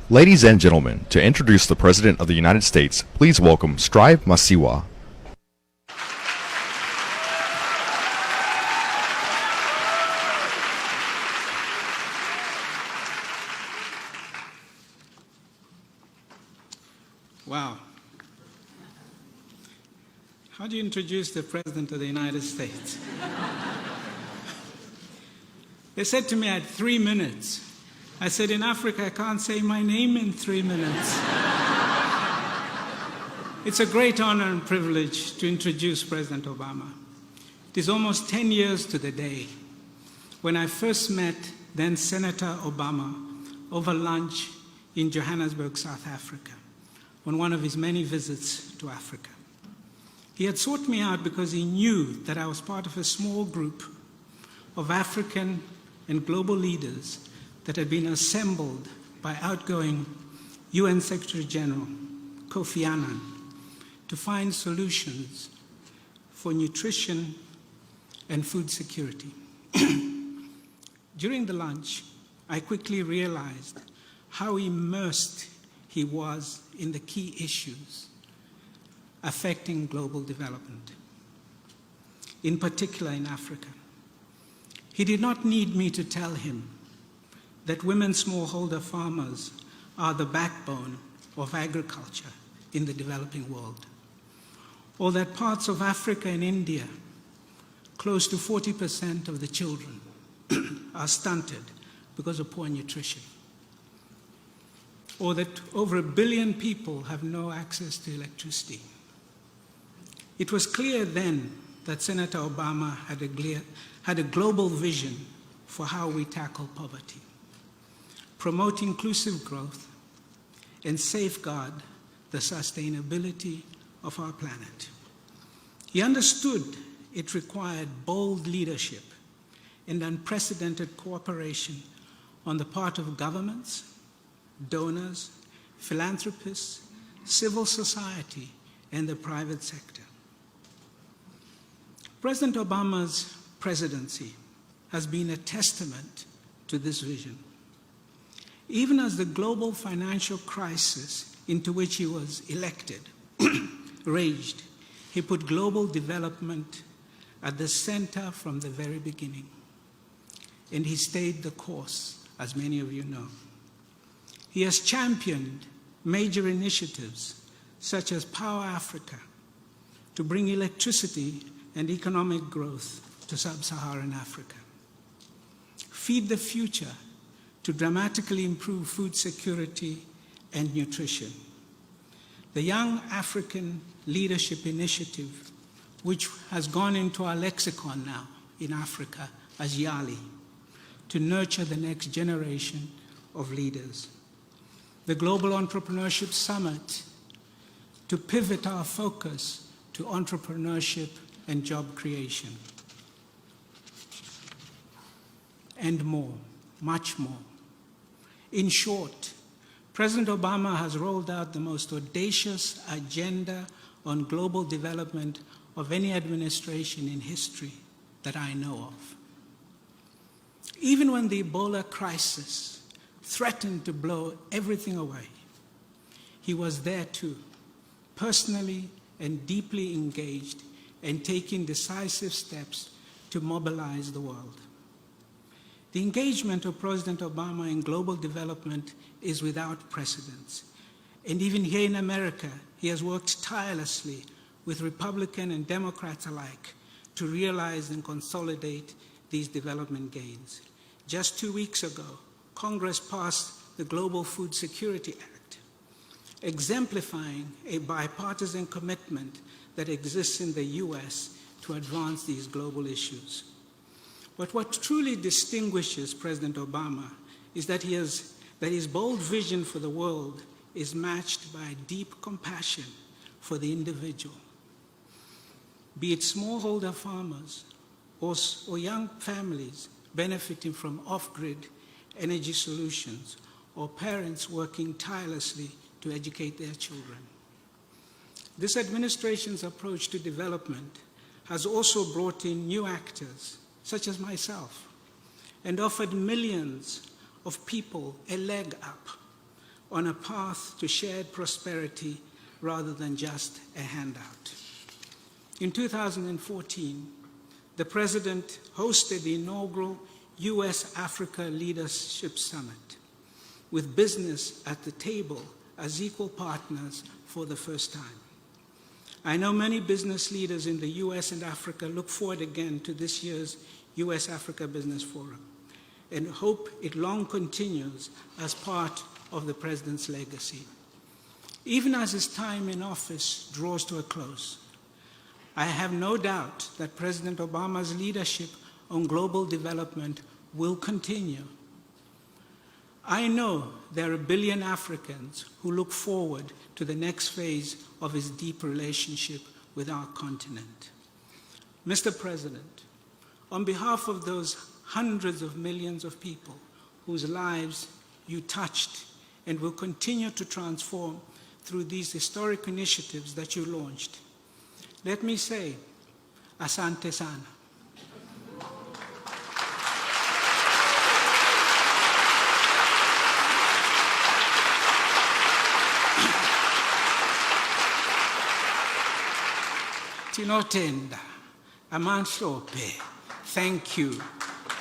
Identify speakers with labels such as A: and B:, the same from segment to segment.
A: Ladies and gentlemen, to introduce the President of the United States, please welcome Strive Masiyiwa.
B: Wow. How do you introduce the President of the United States? They said to me I had 3 minutes. I said, in Africa, I can't say my name in 3 minutes. It's a great honor and privilege to introduce President Obama. It is almost 10 years to the day when I first met then Senator Obama over lunch in Johannesburg, South Africa, on one of his many visits to Africa. He had sought me out because he knew that I was part of a small group of African and global leaders that had been assembled by outgoing UN Secretary General Kofi Annan to find solutions for nutrition and food security. During the lunch, I quickly realized how immersed he was in the key issues affecting global development, in particular in Africa. He did not need me to tell him that women smallholder farmers are the backbone of agriculture in the developing world, or that parts of Africa and India, close to 40% of the children are stunted because of poor nutrition, or that over 1 billion people have no access to electricity. It was clear then that Senator Obama had a global vision for how we tackle poverty, promote inclusive growth, and safeguard the sustainability of our planet. He understood it required bold leadership and unprecedented cooperation on the part of governments, donors, philanthropists, civil society, and the private sector. President Obama's presidency has been a testament to this vision. Even as the global financial crisis into which he was elected raged, he put global development at the center from the very beginning. And he stayed the course, as many of you know. He has championed major initiatives such as Power Africa to bring electricity and economic growth to sub-Saharan Africa. Feed the Future to dramatically improve food security and nutrition. The Young African Leadership Initiative, which has gone into our lexicon now in Africa as YALI, to nurture the next generation of leaders. The Global Entrepreneurship Summit, to pivot our focus to entrepreneurship and job creation. And more, much more. In short, President Obama has rolled out the most audacious agenda on global development of any administration in history that I know of. Even when the Ebola crisis threatened to blow everything away, he was there too, personally and deeply engaged and taking decisive steps to mobilize the world. The engagement of President Obama in global development is without precedent. And even here in America, he has worked tirelessly with Republican and Democrats alike to realize and consolidate these development gains. Just 2 weeks ago, Congress passed the Global Food Security Act, exemplifying a bipartisan commitment that exists in the US to advance these global issues. But what truly distinguishes President Obama is that his bold vision for the world is matched by deep compassion for the individual. Be it smallholder farmers or young families benefiting from off-grid energy solutions, or parents working tirelessly to educate their children. This administration's approach to development has also brought in new actors, such as myself, and offered millions of people a leg up on a path to shared prosperity rather than just a handout. In 2014, the President hosted the inaugural US-Africa Leadership Summit, with business at the table as equal partners for the first time. I know many business leaders in the US and Africa look forward again to this year's US-Africa Business Forum and hope it long continues as part of the President's legacy. Even as his time in office draws to a close, I have no doubt that President Obama's leadership on global development will continue. I know there are a billion Africans who look forward to the next phase of his deep relationship with our continent. Mr. President, on behalf of those hundreds of millions of people whose lives you touched and will continue to transform through these historic initiatives that you launched, let me say, asante sana. Tinotenda, amansope, thank you.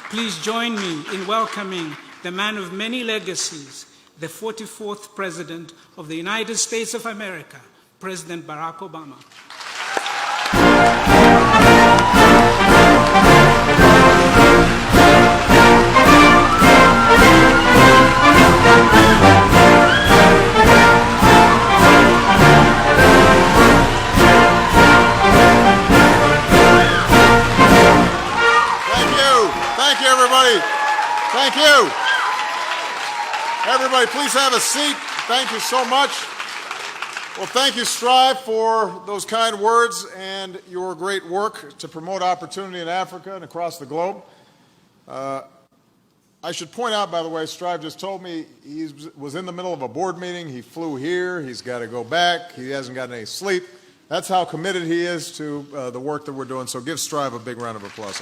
B: Please join me in welcoming the man of many legacies, the 44th President of the United States of America, President Barack Obama.
C: Thank you. Everybody, please have a seat. Thank you so much. Well, thank you, Strive, for those kind words and your great work to promote opportunity in Africa and across the globe. I should point out, by the way, Strive just told me he was in the middle of a board meeting. He flew here. He's got to go back. He hasn't gotten any sleep. That's how committed he is to the work that we're doing. So give Strive a big round of applause.